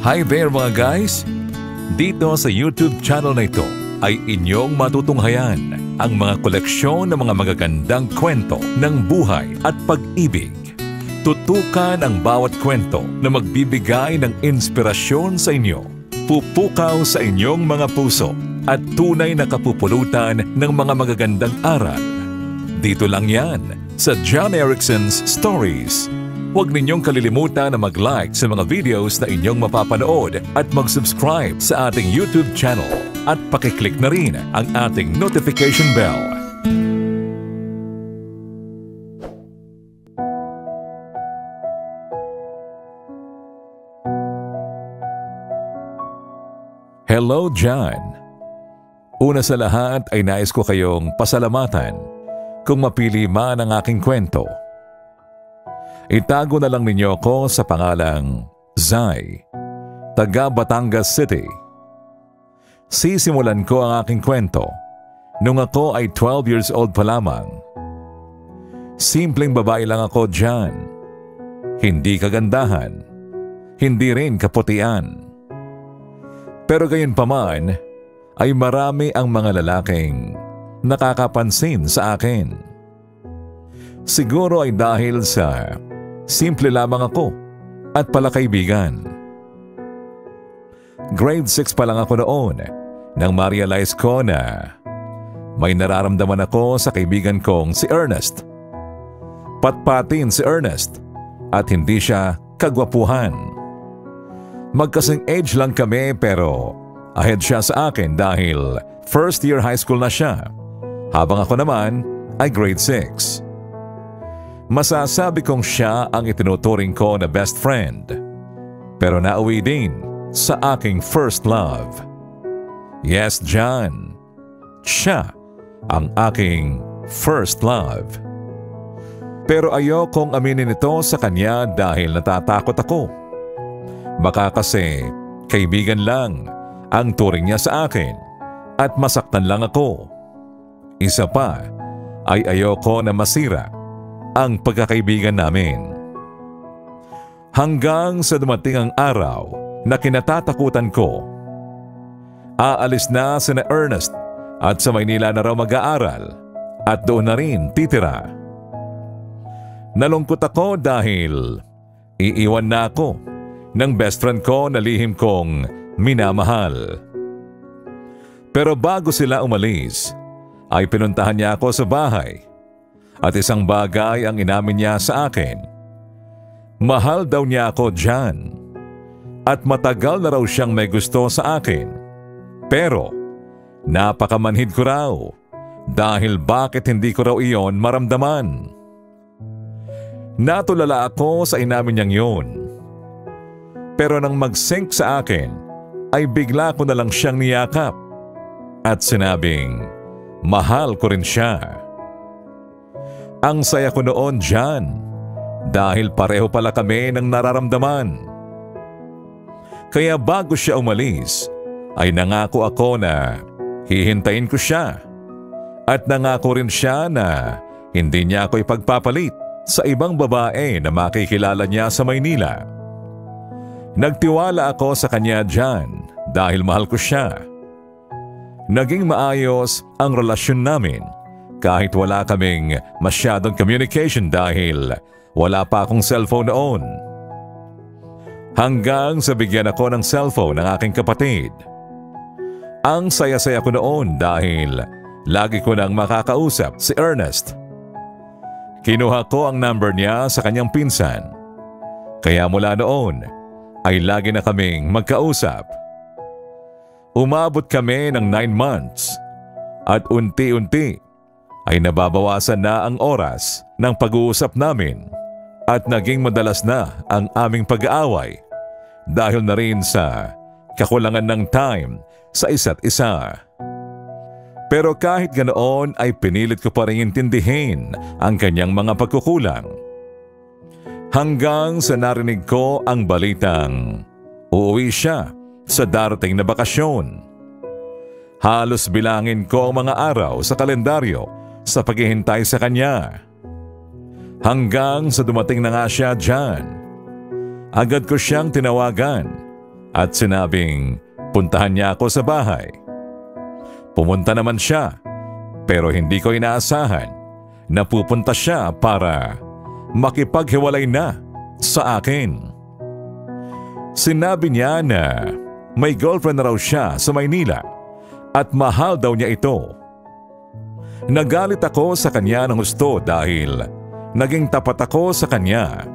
Hi there mga guys! Dito sa YouTube channel na ito ay inyong matutunghayan ang mga koleksyon ng mga magagandang kwento ng buhay at pag-ibig. Tutukan ang bawat kwento na magbibigay ng inspirasyon sa inyo, pupukaw sa inyong mga puso at tunay na kapupulutan ng mga magagandang aral. Dito lang yan sa John Erickson's Stories. Huwag ninyong kalilimutan na mag-like sa mga videos na inyong mapapanood at mag-subscribe sa ating YouTube channel at pakiclick na rin ang ating notification bell. Hello, John! Una sa lahat ay nais ko kayong pasalamatan kung mapili man ang aking kwento. Itago na lang ninyo ako sa pangalang Zai, taga Batangas City. Sisimulan ko ang aking kwento nung ako ay 12 years old pa lamang. Simpleng babae lang ako dyan. Hindi kagandahan, hindi rin kaputian. Pero gayon pa man, ay marami ang mga lalaking nakakapansin sa akin. Siguro ay dahil sa simple lamang ako at palakaibigan. Grade 6 pa lang ako noon nang ma-realize ko na may nararamdaman ako sa kaibigan kong si Ernest. Patpatin si Ernest at hindi siya kagwapuhan. Magkasing age lang kami pero ahead siya sa akin dahil first year high school na siya, habang ako naman ay grade 6. Masasabi kong siya ang itinuturing ko na best friend, pero nauwi din sa aking first love. Yes, John, siya ang aking first love. Pero ayokong aminin ito sa kanya dahil natatakot ako. Baka kasi kaibigan lang ang turing niya sa akin at masaktan lang ako. Isa pa ay ayoko na masira ang pagkakaibigan namin. Hanggang sa dumating ang araw na kinatatakutan ko. Aalis na sina Ernest at sa Maynila na raw mag-aaral at doon na rin titira. Nalungkot ako dahil iiwan na ako ng best friend ko na lihim kong minamahal. Pero bago sila umalis, ay pinuntahan niya ako sa bahay. At isang bagay ang inamin niya sa akin. Mahal daw niya ako dyan. At matagal na raw siyang may gusto sa akin. Pero napakamanhid ko raw dahil bakit hindi ko raw iyon maramdaman. Natulala ako sa inamin niyang yun. Pero nang mag-sync sa akin ay bigla ko na lang siyang niyakap at sinabing mahal ko rin siya. Ang saya ko noon dyan dahil pareho pala kami ng nararamdaman. Kaya bago siya umalis ay nangako ako na hihintayin ko siya at nangako rin siya na hindi niya ako ipagpapalit sa ibang babae na makikilala niya sa Maynila. Nagtiwala ako sa kanya dyan dahil mahal ko siya. Naging maayos ang relasyon namin. Kahit wala kaming masyadong communication dahil wala pa akong cellphone noon. Hanggang sa bigyan ako ng cellphone ng aking kapatid. Ang saya-saya ko noon dahil lagi ko nang makakausap si Ernest. Kinuha ko ang number niya sa kanyang pinsan. Kaya mula noon ay lagi na kaming magkausap. Umabot kami ng 9 months at unti-unti ay nababawasan na ang oras ng pag-uusap namin at naging madalas na ang aming pag-aaway dahil na rin sa kakulangan ng time sa isa't isa. Pero kahit ganoon ay pinilit ko pa rin intindihin ang kanyang mga pagkukulang. Hanggang sa narinig ko ang balitang uuwi siya sa darating na bakasyon. Halos bilangin ko ang mga araw sa kalendaryo sa paghihintay sa kanya. Hanggang sa dumating na nga siya dyan. Agad ko siyang tinawagan at sinabing puntahan niya ako sa bahay. Pumunta naman siya pero hindi ko inaasahan na pupunta siya para makipaghiwalay na sa akin. Sinabi niya na may girlfriend na raw siya sa Maynila at mahal daw niya ito. Nagalit ako sa kanya ng husto dahil naging tapat ako sa kanya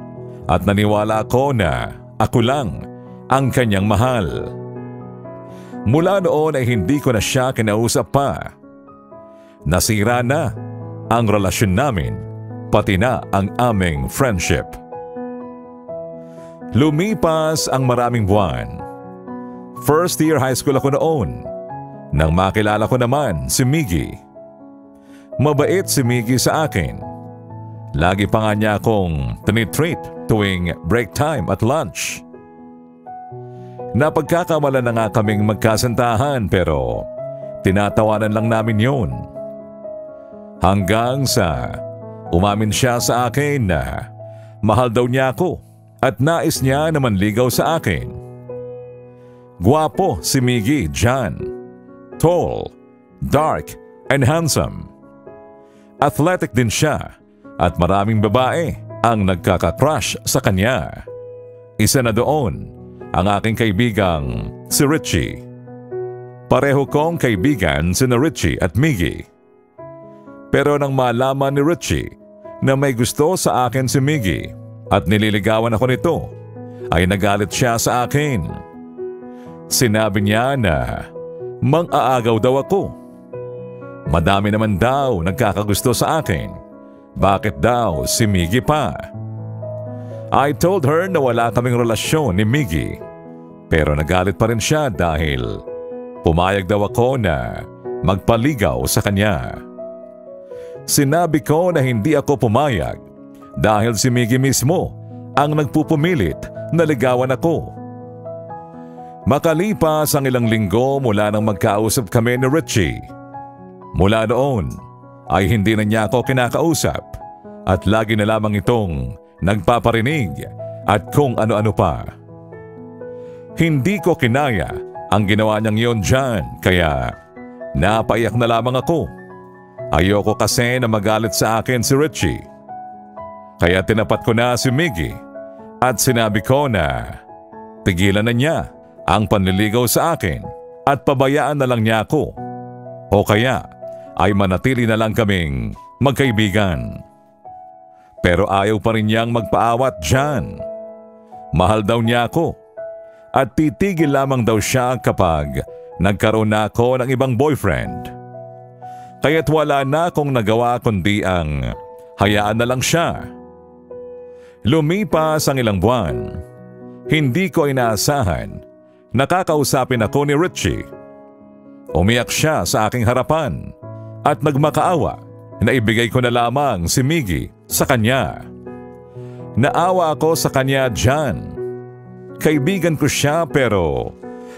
at naniwala ako na ako lang ang kanyang mahal. Mula noon ay hindi ko na siya kinausap pa. Nasira na ang relasyon namin, pati na ang aming friendship. Lumipas ang maraming buwan. First year high school ako noon nang makilala ko naman si Miggy. Mabait si Miggy sa akin. Lagi pa nga niya akong tinitreat tuwing break time at lunch. Napagkakamalan na nga kaming magkasintahan pero tinatawanan lang namin yun. Hanggang sa umamin siya sa akin na mahal daw niya ako at nais niya na manligaw sa akin. Gwapo si Miggy John. Tall, dark, and handsome. Athletic din siya at maraming babae ang nagkaka-crush sa kanya. Isa na doon ang aking kaibigang si Richie. Pareho kong kaibigan sina Richie at Miggy. Pero nang malaman ni Richie na may gusto sa akin si Miggy at nililigawan ako nito, ay nagalit siya sa akin. Sinabi niya na mang-aagaw daw ako. Madami naman daw nagkakagusto sa akin. Bakit daw si Miggy pa? I told her na wala kaming relasyon ni Miggy. Pero nagalit pa rin siya dahil pumayag daw ako na magpaligaw sa kanya. Sinabi ko na hindi ako pumayag dahil si Miggy mismo ang nagpupumilit na ligawan ako. Makalipas ang ilang linggo mula nang magkausap kami ni Richie. Mula noon ay hindi na niya ako kinakausap at lagi na lamang itong nagpaparinig at kung ano-ano pa. Hindi ko kinaya ang ginawa niyang iyon dyan kaya napaiyak na lamang ako. Ayoko kasi na magalit sa akin si Richie. Kaya tinapat ko na si Miggy at sinabi ko na tigilan na niya ang panliligaw sa akin at pabayaan na lang niya ako. O kaya ay manatili na lang kaming magkaibigan. Pero ayaw pa rin niyang magpaawat dyan. Mahal daw niya ako at titigil lamang daw siya kapag nagkaroon na ako ng ibang boyfriend. Kaya't wala na akong nagawa kundi ang hayaan na lang siya. Lumipas ang ilang buwan. Hindi ko inaasahan nakakausapin ako ni Richie. Umiyak siya sa aking harapan at nagmakaawa na ibigay ko na lamang si Miggy sa kanya. Naawa ako sa kanya dyan. Kaibigan ko siya pero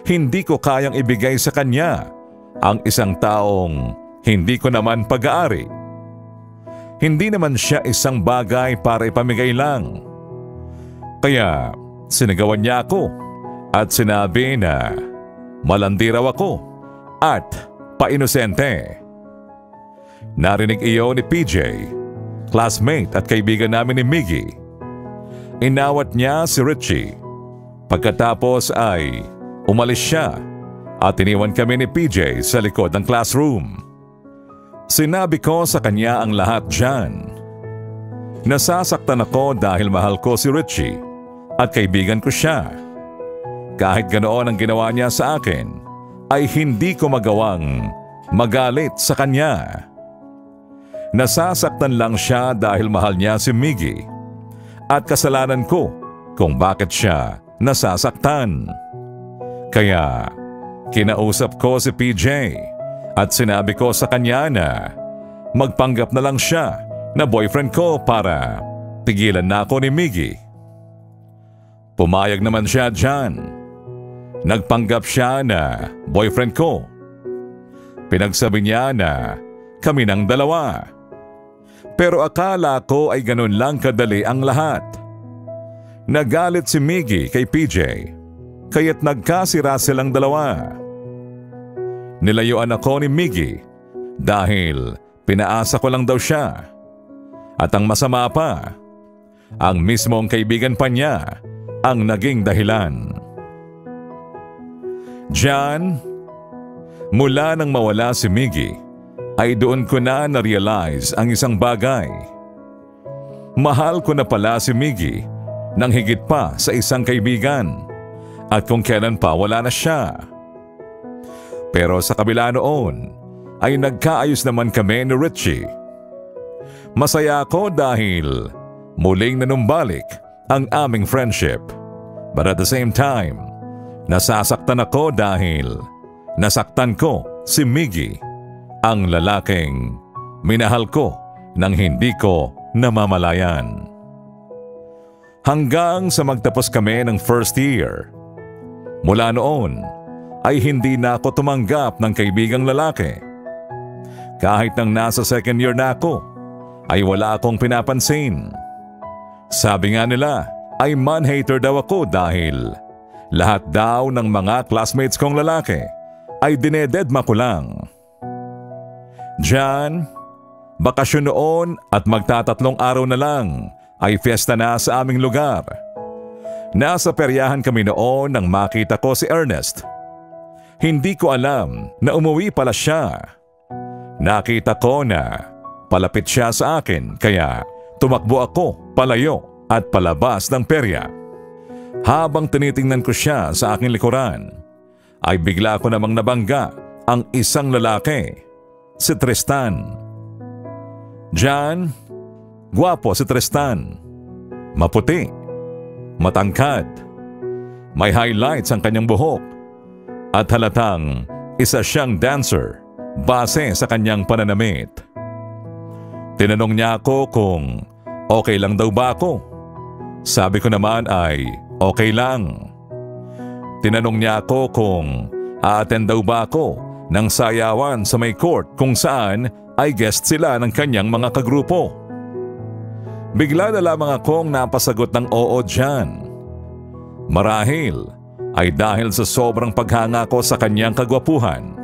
hindi ko kayang ibigay sa kanya ang isang taong hindi ko naman pag-aari. Hindi naman siya isang bagay para ipamigay lang. Kaya sinigawan niya ako at sinabi na malandi raw ako at painosente. Narinig iyon ni PJ, classmate at kaibigan namin ni Miggy. Inawat niya si Richie. Pagkatapos ay umalis siya at iniwan kami ni PJ sa likod ng classroom. Sinabi ko sa kanya ang lahat dyan. Nasasaktan ako dahil mahal ko si Richie at kaibigan ko siya. Kahit ganoon ang ginawa niya sa akin, ay hindi ko magawang magalit sa kanya. Nasasaktan lang siya dahil mahal niya si Miggy at kasalanan ko kung bakit siya nasasaktan. Kaya kinausap ko si PJ at sinabi ko sa kanya na magpanggap na lang siya na boyfriend ko para tigilan na ako ni Miggy. Pumayag naman siya dyan. Nagpanggap siya na boyfriend ko. Pinagsabi niya na kami ng dalawa. Pero akala ko ay ganun lang kadali ang lahat. Nagalit si Miggy kay PJ kaya't nagkasira silang dalawa. Nilayuan ako ni Miggy dahil pinaasa ko lang daw siya. At ang masama pa, ang mismong kaibigan pa niya ang naging dahilan. Diyan, mula nang mawala si Miggy, ay doon ko na na-realize ang isang bagay. Mahal ko na pala si Miggy nang higit pa sa isang kaibigan at kung kailan pa wala na siya. Pero sa kabila noon ay nagkaayos naman kami ni Richie. Masaya ako dahil muling nanumbalik ang aming friendship. But at the same time, nasasaktan ako dahil nasaktan ko si Miggy, ang lalaking minahal ko nang hindi ko namamalayan. Hanggang sa magtapos kami ng first year. Mula noon ay hindi na ako tumanggap ng kaibigang lalaki. Kahit nang nasa second year na ako, ay wala akong pinapansin. Sabi nga nila ay man-hater daw ako dahil lahat daw ng mga classmates kong lalaki ay dinededma ko lang. Diyan, bakasyon noon at magtatatlong araw na lang ay fiesta na sa aming lugar. Nasa peryahan kami noon nang makita ko si Ernest. Hindi ko alam na umuwi pala siya. Nakita ko na palapit siya sa akin kaya tumakbo ako palayo at palabas ng perya. Habang tinitingnan ko siya sa aking likuran, ay bigla ko namang nabangga ang isang lalaki, si Tristan. Diyan, gwapo si Tristan. Maputi, matangkad, may highlights ang kanyang buhok at halatang isa siyang dancer base sa kanyang pananamit. Tinanong niya ako kung okay lang daw ba ako. Sabi ko naman ay okay lang. Tinanong niya ako kung a-attend daw ba ako ng sayawan sa may court kung saan ay guest sila ng kanyang mga kagrupo. Bigla na lamang akong napasagot ng oo diyan. Marahil ay dahil sa sobrang paghanga ko sa kanyang kagwapuhan.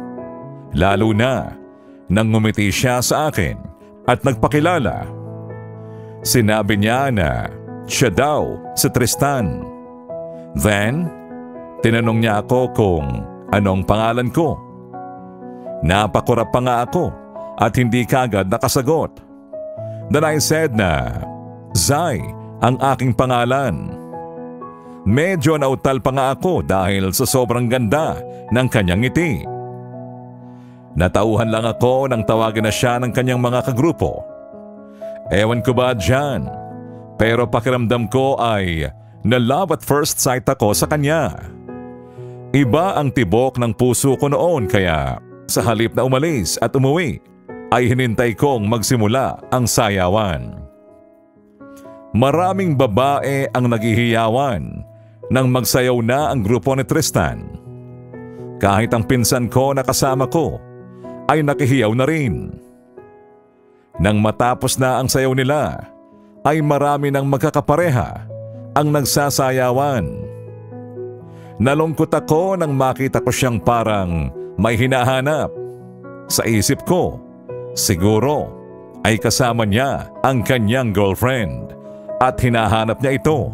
Lalo na nang ngumiti siya sa akin at nagpakilala. Sinabi niya na siya daw si Tristan. Then, tinanong niya ako kung anong pangalan ko. Napakurap pa nga ako at hindi kagad nakasagot. Then I said na Zai ang aking pangalan. Medyo nautal pa nga ako dahil sa sobrang ganda ng kanyang ngiti. Natauhan lang ako nang tawagin na siya ng kanyang mga kagrupo. Ewan ko ba dyan, pero pakiramdam ko ay na-love at first sight ako sa kanya. Iba ang tibok ng puso ko noon kaya sa halip na umalis at umuwi ay hinintay kong magsimula ang sayawan. Maraming babae ang naghihiyawan nang magsayaw na ang grupo ni Tristan. Kahit ang pinsan ko na kasama ko ay nakihiyaw na rin. Nang matapos na ang sayaw nila ay marami ng magkakapareha ang nagsasayawan. Nalungkot ako nang makita ko siyang parang may hinahanap. Sa isip ko, siguro ay kasama niya ang kanyang girlfriend at hinahanap niya ito.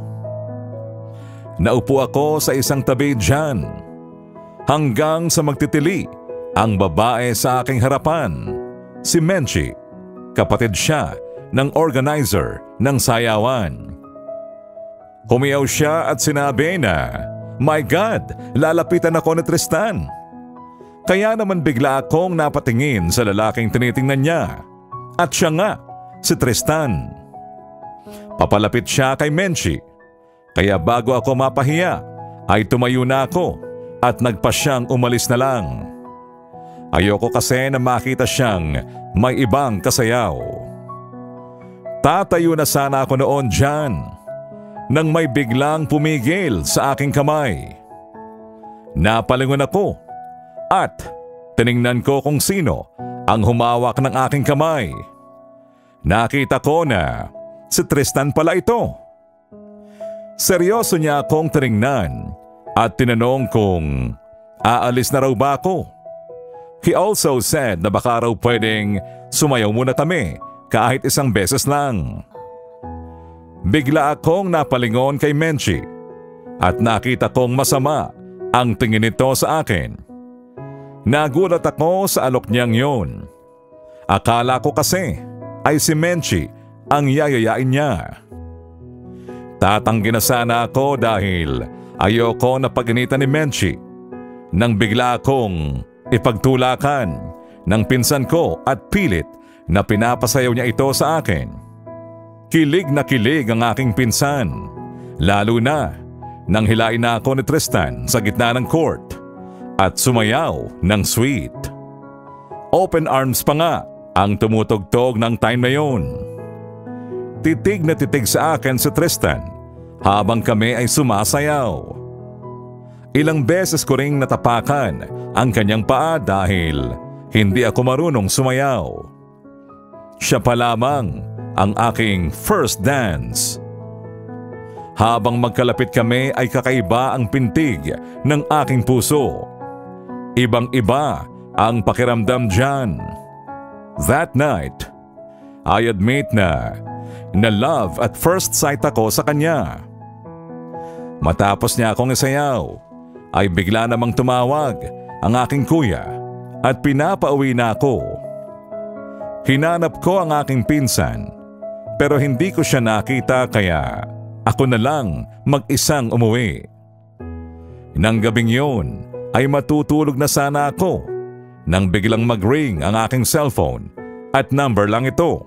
Naupo ako sa isang tabi diyan hanggang sa magtitili ang babae sa aking harapan, si Menchi. Kapatid siya ng organizer ng sayawan. Humiyaw siya at sinabi na, "My God, lalapitan ako ni Tristan." Kaya naman bigla akong napatingin sa lalaking tinitingnan niya. At siya nga, si Tristan. Papalapit siya kay Menchi. Kaya bago ako mapahiya, ay tumayo na ako at nagpasyang umalis na lang. Ayoko kasi na makita siyang may ibang kasayaw. Tatayo na sana ako noon diyan nang may biglang pumigil sa aking kamay. Napalingon ako at tiningnan ko kung sino ang humawak ng aking kamay. Nakita ko na si Tristan pala ito. Seryoso niya akong tiningnan at tinanong kung aalis na raw ba ako. He also said na baka raw pwedeng sumayaw muna kami kahit isang beses lang. Bigla akong napalingon kay Menchie at nakita kong masama ang tingin nito sa akin. Nagulat ako sa alok niyang yun. Akala ko kasi ay si Menchie ang yayayain niya. Tatanggi na sana ako dahil ayoko na paginitan ni Menchie nang bigla akong ipagtulakan ng pinsan ko at pilit na pinapasayaw niya ito sa akin. Kilig na kilig ang aking pinsan, lalo na nang hilain na ako ni Tristan sa gitna ng court at sumayaw ng sweet. Open arms pa nga ang tumutugtog ng time na yun. Titig na titig sa akin si Tristan habang kami ay sumasayaw. Ilang beses ko ring natapakan ang kanyang paa dahil hindi ako marunong sumayaw. Siya pa lamang ang aking first dance. Habang magkalapit kami ay kakaiba ang pintig ng aking puso. Ibang-iba ang pakiramdam dyan. That night, I admit na love at first sight ako sa kanya. Matapos niya akong isayaw, ay bigla namang tumawag ang aking kuya at pinapauwi na ako. Hinanap ko ang aking pinsan pero hindi ko siya nakita kaya ako na lang mag-isang umuwi. Nang gabing yun ay matutulog na sana ako nang biglang mag-ring ang aking cellphone at number lang ito.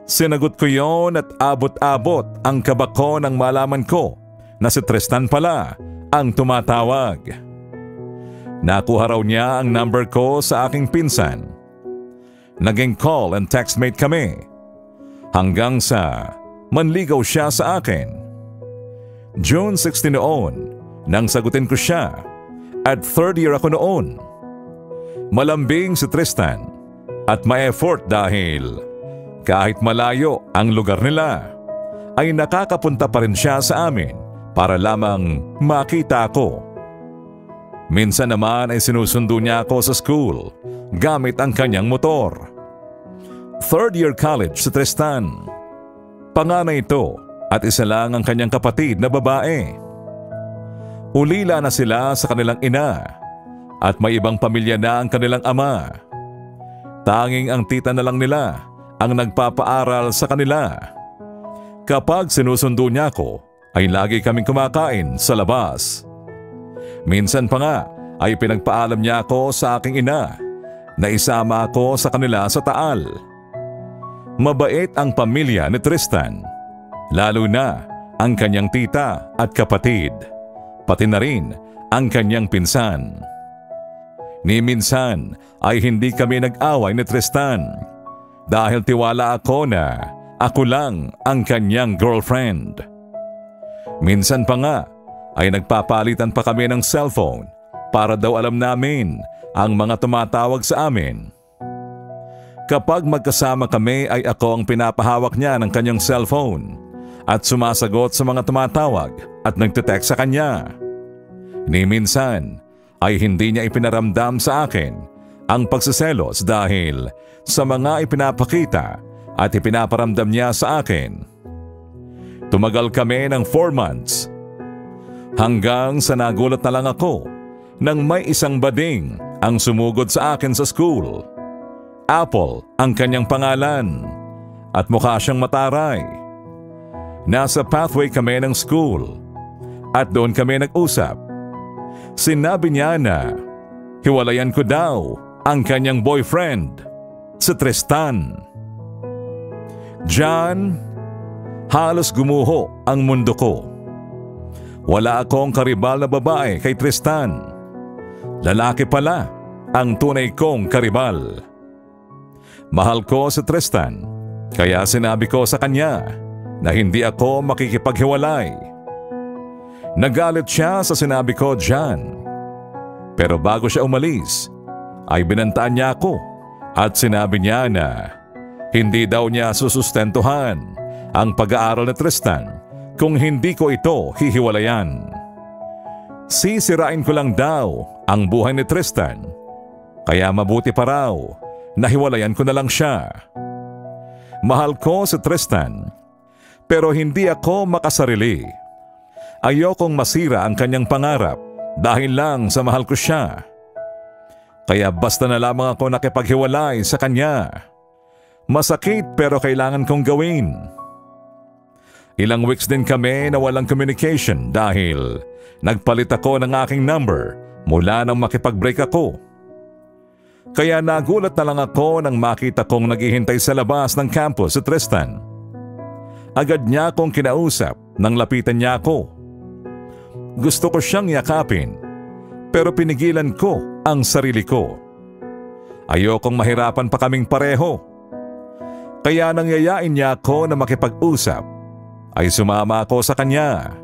Sinagot ko yon at abot-abot ang kaba ko nang malaman ko na si Tristan pala ang tumatawag. Nakuha raw niya ang number ko sa aking pinsan. Naging call and text mate kami hanggang sa manligaw siya sa akin. June 16 noon nang sagutin ko siya at third year ako noon. Malambing si Tristan at ma-effort dahil kahit malayo ang lugar nila ay nakakapunta pa rin siya sa amin para lamang makita ako. Minsan naman ay sinusundo niya ako sa school gamit ang kanyang motor. Third year college si Tristan. Panganay ito at isa lang ang kanyang kapatid na babae. Ulila na sila sa kanilang ina at may ibang pamilya na ang kanilang ama. Tanging ang tita na lang nila ang nagpapaaral sa kanila. Kapag sinusundo niya ako ay lagi kaming kumakain sa labas. Minsan pa nga ay pinagpaalam niya ako sa aking ina na isama ako sa kanila sa Taal. Mabait ang pamilya ni Tristan, lalo na ang kanyang tita at kapatid, pati na rin ang kanyang pinsan. Ni minsan ay hindi kami nag-away ni Tristan dahil tiwala ako na ako lang ang kanyang girlfriend. Minsan pa nga ay nagpapalitan pa kami ng cellphone para daw alam namin ang mga tumatawag sa amin. Kapag magkasama kami ay ako ang pinapahawak niya ng kanyang cellphone at sumasagot sa mga tumatawag at nagte-text sa kanya. Ni minsan ay hindi niya ipinaramdam sa akin ang pagsiselos dahil sa mga ipinapakita at ipinaparamdam niya sa akin. Tumagal kami ng 4 months hanggang sa nagulat na lang ako nang may isang bading ang sumugod sa akin sa school. Apple ang kanyang pangalan at mukha siyang mataray. Nasa pathway kami ng school at doon kami nag-usap. Sinabi niya na hiwalayan ko daw ang kanyang boyfriend, si Tristan. Diyan, halos gumuho ang mundo ko. Wala akong karibal na babae kay Tristan. Lalaki pala ang tunay kong karibal. Mahal ko si Tristan, kaya sinabi ko sa kanya na hindi ako makikipaghiwalay. Nagalit siya sa sinabi ko diyan. Pero bago siya umalis, ay binantaan niya ako at sinabi niya na hindi daw niya susustentuhan ang pag-aaral ni Tristan kung hindi ko ito hihiwalayan. Sisirain ko lang daw ang buhay ni Tristan. Kaya mabuti pa raw na hiwalayan ko na lang siya. Mahal ko si Tristan, pero hindi ako makasarili. Ayokong masira ang kanyang pangarap dahil lang sa mahal ko siya. Kaya basta na lamang ako nakipaghiwalay sa kanya. Masakit pero kailangan kong gawin. Ilang weeks din kami na walang communication dahil nagpalit ako ng aking number mula nang makipag-break ako. Kaya nagulat na lang ako nang makita kong naghihintay sa labas ng campus si Tristan. Agad niya akong kinausap nang lapitan niya ako. Gusto ko siyang yakapin, pero pinigilan ko ang sarili ko. Ayokong mahirapan pa kaming pareho. Kaya nang yayain niya ako na makipag-usap, ay sumama ako sa kanya.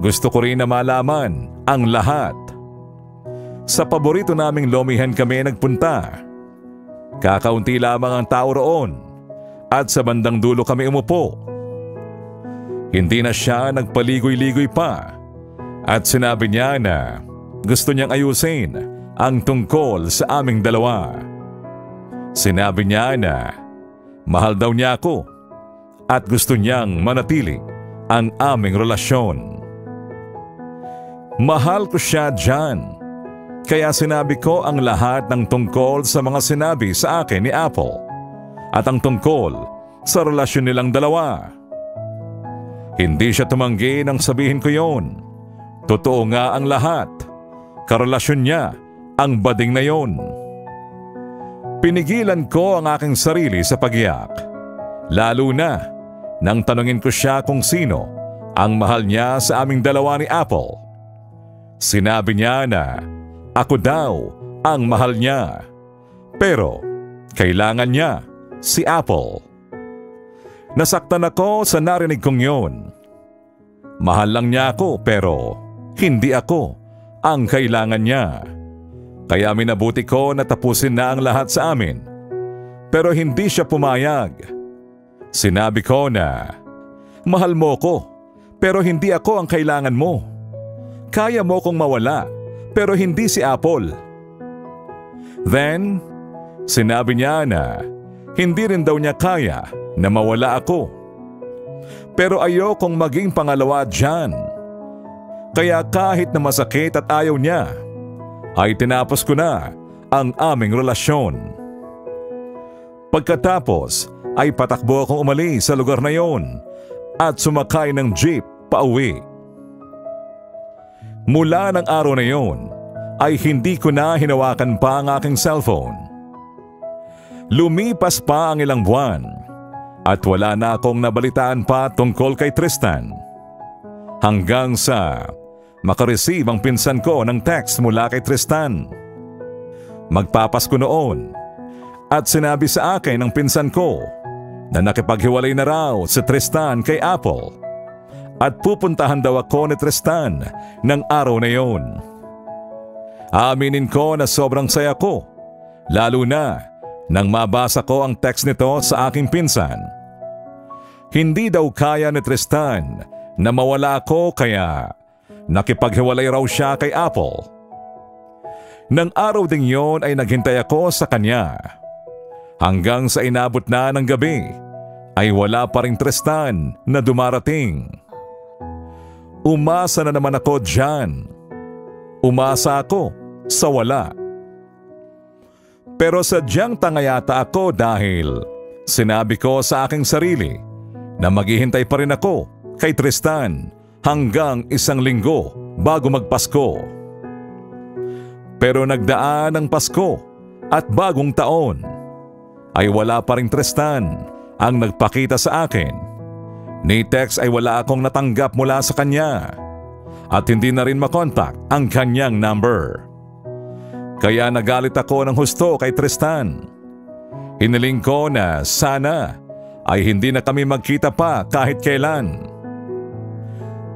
Gusto ko rin na malaman ang lahat. Sa paborito naming lomihan kami nagpunta. Kakaunti lamang ang tao roon at sa bandang dulo kami umupo. Hindi na siya nagpaligoy-ligoy pa at sinabi niya na gusto niyang ayusin ang tungkol sa aming dalawa. Sinabi niya na mahal daw niya ako at gusto niyang manatili ang aming relasyon. Mahal ko siya dyan. Kaya sinabi ko ang lahat ng tungkol sa mga sinabi sa akin ni Apple at ang tungkol sa relasyon nilang dalawa. Hindi siya tumanggi nang sabihin ko yon. Totoo nga ang lahat. Karelasyon niya ang bading na yon. Pinigilan ko ang aking sarili sa pag-iyak. Lalo na nang tanungin ko siya kung sino ang mahal niya sa aming dalawa ni Apple. Sinabi niya na ako daw ang mahal niya, pero kailangan niya si Apple. Nasaktan ako sa narinig kong yon. Mahal lang niya ako pero hindi ako ang kailangan niya. Kaya minabuti ko na tapusin na ang lahat sa amin. Pero hindi siya pumayag. Sinabi ko na, mahal mo ko pero hindi ako ang kailangan mo. Kaya mo kong mawala pero hindi si Apple. Then, sinabi niya na hindi rin daw niya kaya na mawala ako. Pero ayokong maging pangalawa dyan. Kaya kahit na masakit at ayaw niya, ay tinapos ko na ang aming relasyon. Pagkatapos ay patakbo akong umalis sa lugar na yon at sumakay ng jeep pauwi. Mula ng araw na yon ay hindi ko na hinawakan pa ang aking cellphone. Lumipas pa ang ilang buwan at wala na akong nabalitaan pa tungkol kay Tristan. Hanggang sa makareceive ang pinsan ko ng text mula kay Tristan. Magpapasko noon at sinabi sa akin ng pinsan ko na nakipaghiwalay na raw si Tristan kay Apple. At pupuntahan daw ako ni Tristan ng araw na yon. Aminin ko na sobrang saya ko, lalo na nang mabasa ko ang text nito sa aking pinsan. Hindi daw kaya ni Tristan na mawala ako kaya nakipaghiwalay raw siya kay Apple. Nang araw ding yon ay naghintay ako sa kanya. Hanggang sa inabot na ng gabi ay wala pa ring Tristan na dumarating. Umasa na naman ako dyan. Umasa ako sa wala. Pero sadyang tanga yata ako dahil sinabi ko sa aking sarili na maghihintay pa rin ako kay Tristan hanggang 1 linggo bago magpasko. Pero nagdaan ang Pasko at bagong taon ay wala pa rin Tristan ang nagpakita sa akin. Ni text ay wala akong natanggap mula sa kanya at hindi na rin makontak ang kanyang number. Kaya nagalit ako ng husto kay Tristan. Hiniling ko na sana ay hindi na kami magkita pa kahit kailan.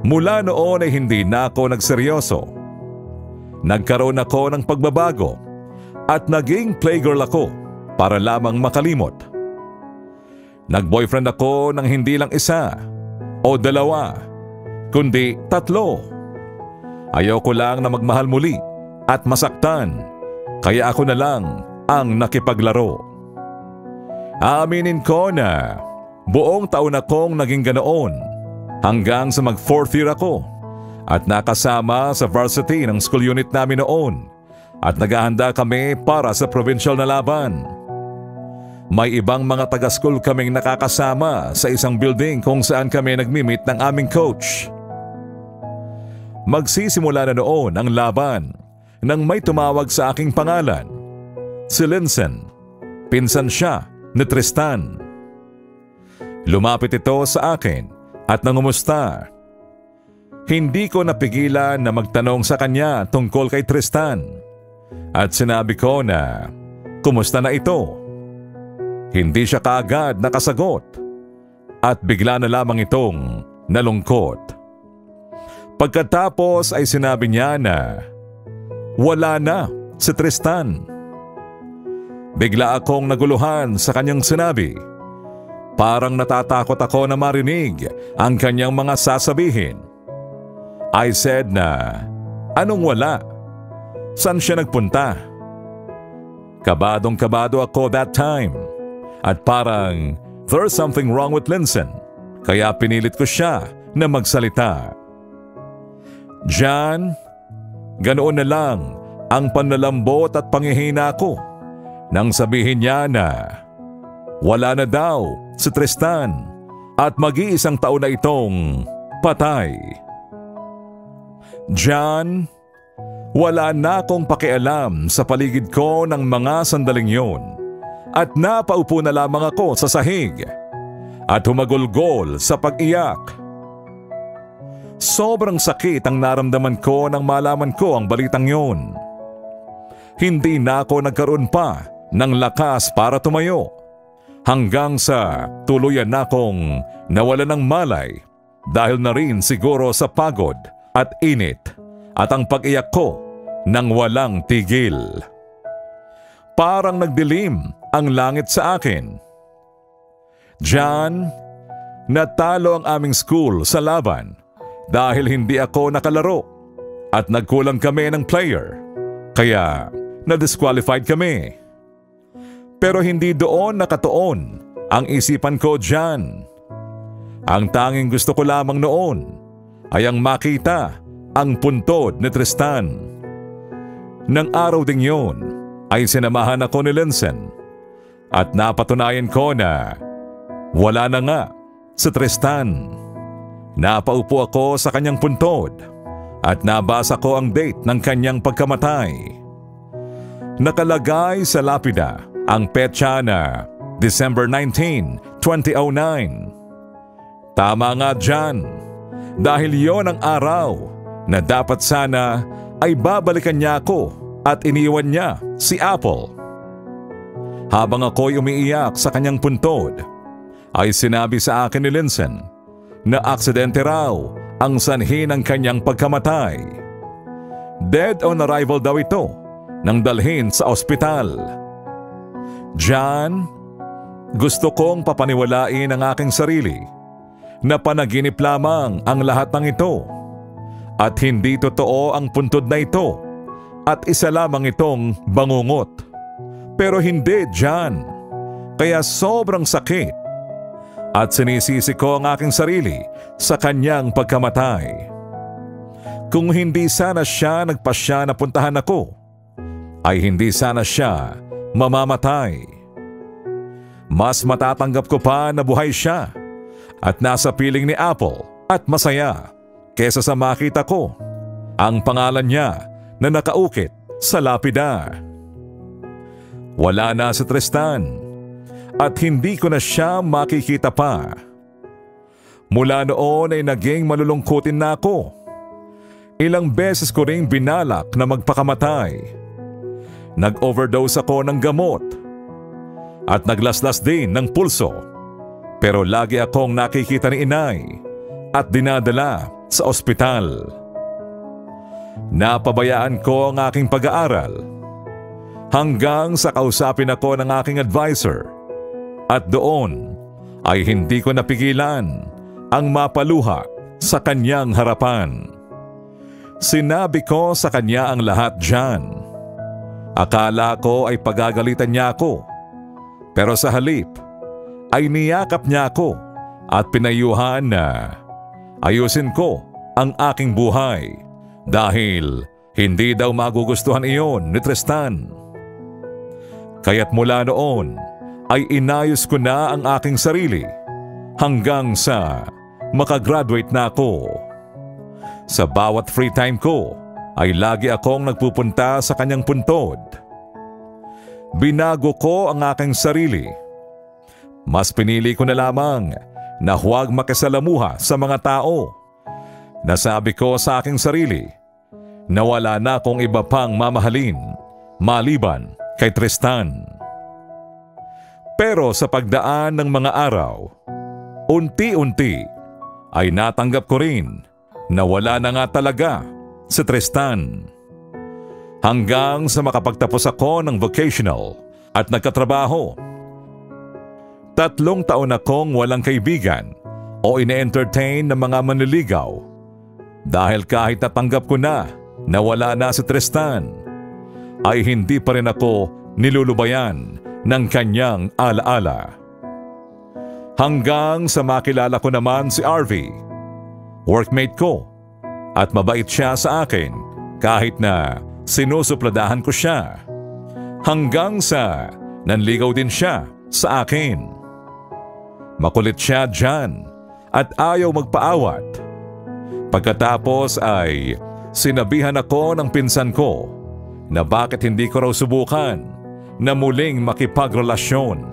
Mula noon ay hindi na ako nagseryoso. Nagkaroon ako ng pagbabago at naging playgirl ako para lamang makalimot. Nag-boyfriend ako ng hindi lang 1 o 2, kundi 3. Ayoko lang na magmahal muli at masaktan, kaya ako na lang ang nakipaglaro. Aaminin ko na buong taon akong naging ganoon hanggang sa mag-4th year ako at nakasama sa varsity ng school unit namin noon at naghahanda kami para sa provincial na laban. May ibang mga taga-school kaming nakakasama sa isang building kung saan kami nagmi-meet ng aming coach. Magsisimula na noon ang laban nang may tumawag sa aking pangalan. Si Linsen, pinsan siya ni Tristan. Lumapit ito sa akin at nangumusta. Hindi ko napigilan na magtanong sa kanya tungkol kay Tristan at sinabi ko na kumusta na ito. Hindi siya kaagad nakasagot at bigla na lamang itong nalungkot. Pagkatapos ay sinabi niya na wala na si Tristan. Bigla akong naguluhan sa kanyang sinabi. Parang natatakot ako na marinig ang kanyang mga sasabihin. I said na, anong wala? Saan siya nagpunta? Kabadong-kabado ako that time at parang there's something wrong with Linsen kaya pinilit ko siya na magsalita. John, ganoon na lang ang panlalambot at panghihina ko nang sabihin niya na wala na daw si Tristan at mag-iisang taon na itong patay. John, wala na akong pakialam sa paligid ko ng mga sandaling yon at napaupo na lamang ako sa sahig at humagulgol sa pag-iyak. Sobrang sakit ang naramdaman ko nang malaman ko ang balitang yon. Hindi na ako nagkaroon pa ng lakas para tumayo hanggang sa tuluyan na akong nawalan ng malay dahil na rin siguro sa pagod at init at ang pag-iyak ko nang walang tigil. Parang nagdilim ang langit sa akin. John, natalo ang aming school sa laban dahil hindi ako nakalaro at nagkulang kami ng player, kaya na-disqualified kami. Pero hindi doon nakatuon ang isipan ko dyan. Ang tanging gusto ko lamang noon ay ang makita ang puntod ni Tristan. Nang araw ding yun ay sinamahan ako ni Linsen at napatunayan ko na wala na nga si Tristan. Napaupo ako sa kanyang puntod at nabasa ko ang date ng kanyang pagkamatay. Nakalagay sa lapida ang petsa na December 19, 2009. Tama nga dyan, dahil yon ang araw na dapat sana ay babalikan niya ako at iniwan niya si Apple. Habang ako'y umiiyak sa kanyang puntod, ay sinabi sa akin ni Linsen na aksidente raw ang sanhi ng kanyang pagkamatay. Dead on arrival daw ito nang dalhin sa ospital. John, gusto kong papaniwalain ang aking sarili na panaginip lamang ang lahat ng ito at hindi totoo ang puntod na ito at isa lamang itong bangungot. Pero hindi, John. Kaya sobrang sakit at sinisisi ko ang aking sarili sa kanyang pagkamatay. Kung hindi sana siya nagpasya na puntahan ako, ay hindi sana siya mamamatay. Mas matatanggap ko pa na buhay siya at nasa piling ni Apple at masaya kesa sa makita ko ang pangalan niya na nakaukit sa lapida. Wala na si Tristan at hindi ko na siya makikita pa. Mula noon ay naging malulungkutin na ako. Ilang beses ko ring binalak na magpakamatay. Nag-overdose ako ng gamot at naglaslas din ng pulso, pero lagi akong nakikita ni inay at dinadala sa ospital. Napabayaan ko ang aking pag-aaral hanggang sa kausapin ako ng aking advisor. At doon ay hindi ko napigilan ang mapaluha sa kanyang harapan. Sinabi ko sa kanya ang lahat dyan. Akala ko ay pagagalitan niya ako, pero sa halip ay niyakap niya ako at pinayuhan na ayusin ko ang aking buhay dahil hindi daw magugustuhan iyon ni Tristan. Kaya't mula noon ay inayos ko na ang aking sarili hanggang sa makagraduate na ako. Sa bawat free time ko ay lagi akong nagpupunta sa kanyang puntod. Binago ko ang aking sarili. Mas pinili ko na lamang na huwag makisalamuha sa mga tao. Nasabi ko sa aking sarili na wala na akong iba pang mamahalin maliban kay Tristan. Pero sa pagdaan ng mga araw, unti-unti ay natanggap ko rin na wala na nga talaga si Tristan. Hanggang sa makapagtapos ako ng vocational at nagkatrabaho. 3 taon akong walang kaibigan o ine-entertain ng mga manliligaw dahil kahit natanggap ko na wala na si Tristan, ay hindi pa rin ako nilulubayan ng kanyang alaala. Hanggang sa makilala ko naman si RV, workmate ko, at mabait siya sa akin kahit na sinusupladahan ko siya. Hanggang sa nanligaw din siya sa akin. Makulit siya dyan at ayaw magpaawat. Pagkatapos ay sinabihan ako ng pinsan ko na bakit hindi ko raw subukan na muling makipagrelasyon.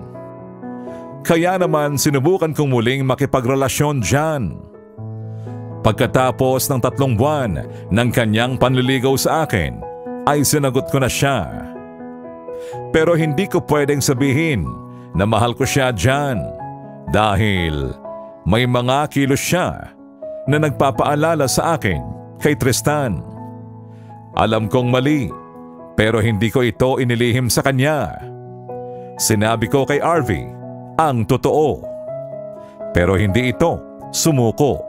Kaya naman sinubukan kong muling makipagrelasyon dyan. Pagkatapos ng 3 buwan ng kanyang panliligaw sa akin, ay sinagot ko na siya. Pero hindi ko pwedeng sabihin na mahal ko siya dyan dahil may mga kilos siya na nagpapaalala sa akin kay Tristan. Alam kong mali, pero hindi ko ito inilihim sa kanya. Sinabi ko kay RV ang totoo. Pero hindi ito sumuko.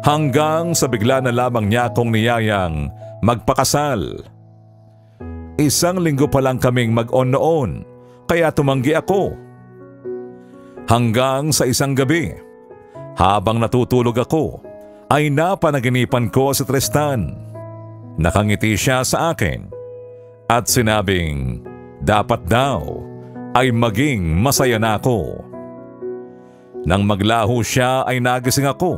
Hanggang sa bigla na lamang niya akong niyayang magpakasal. 1 linggo pa lang kaming mag-on noon, kaya tumanggi ako. Hanggang sa isang gabi, habang natutulog ako, ay napanaginipan ko si Tristan. Nakangiti siya sa akin at sinabing dapat daw ay maging masaya na ako. Nang maglaho siya ay nagising ako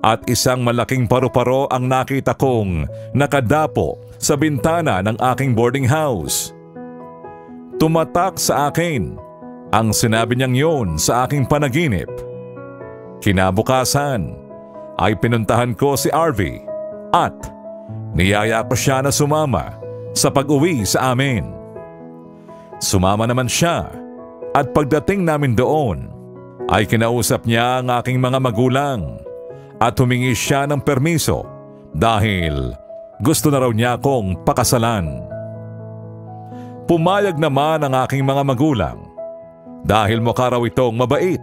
at isang malaking paru-paro ang nakita kong nakadapo sa bintana ng aking boarding house. Tumatak sa akin ang sinabi niyang yun sa aking panaginip. Kinabukasan ay pinuntahan ko si RV at niyaya ko siya na sumama sa pag-uwi sa amin. Sumama naman siya at pagdating namin doon ay kinausap niya ang aking mga magulang at humingi siya ng permiso dahil gusto na raw niya akong pakasalan. Pumayag naman ang aking mga magulang dahil mukha raw itong mabait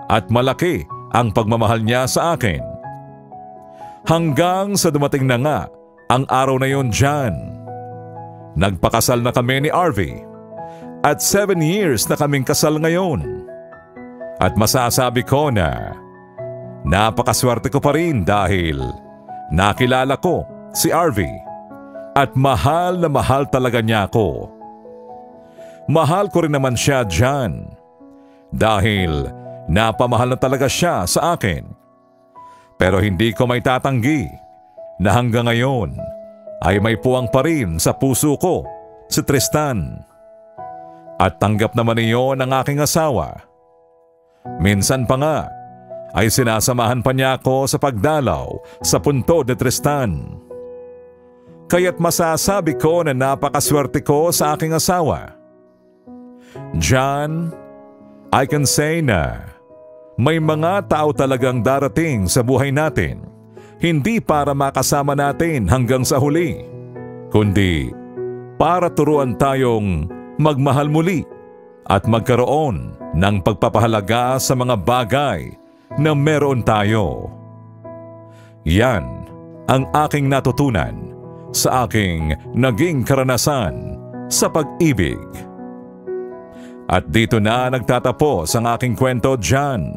at malaki ang pagmamahal niya sa akin. Hanggang sa dumating na nga ang araw na yon dyan. Nagpakasal na kami ni RV at 7 years na kaming kasal ngayon. At masasabi ko na napakaswerte ko pa rin dahil nakilala ko si RV at mahal na mahal talaga niya ako. Mahal ko rin naman siya dyan dahil napamahal na talaga siya sa akin. Pero hindi ko may tatanggi na hanggang ngayon ay may puwang pa rin sa puso ko si Tristan. At tanggap naman iyon ang aking asawa. Minsan pa nga ay sinasamahan pa niya ako sa pagdalaw sa puntod ni Tristan. Kaya't masasabi ko na napakaswerte ko sa aking asawa. John, I can say na may mga tao talagang darating sa buhay natin hindi para makasama natin hanggang sa huli, kundi para turuan tayong magmahal muli at magkaroon ng pagpapahalaga sa mga bagay na meron tayo. Yan ang aking natutunan sa aking naging karanasan sa pag-ibig. At dito na nagtatapos ang aking kwento dyan.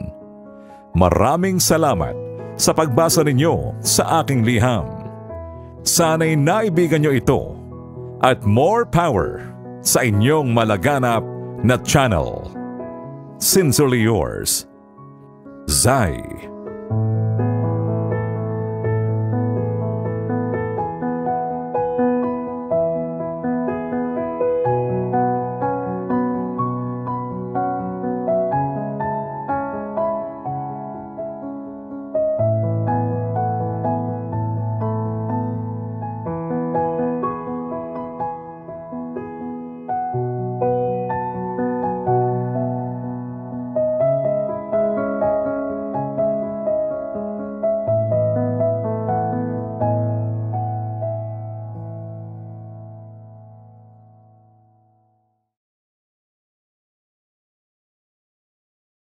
Maraming salamat sa pagbasa ninyo sa aking liham. Sana'y naibigan nyo ito at more power sa inyong malaganap na channel. Sincerely yours, Zai.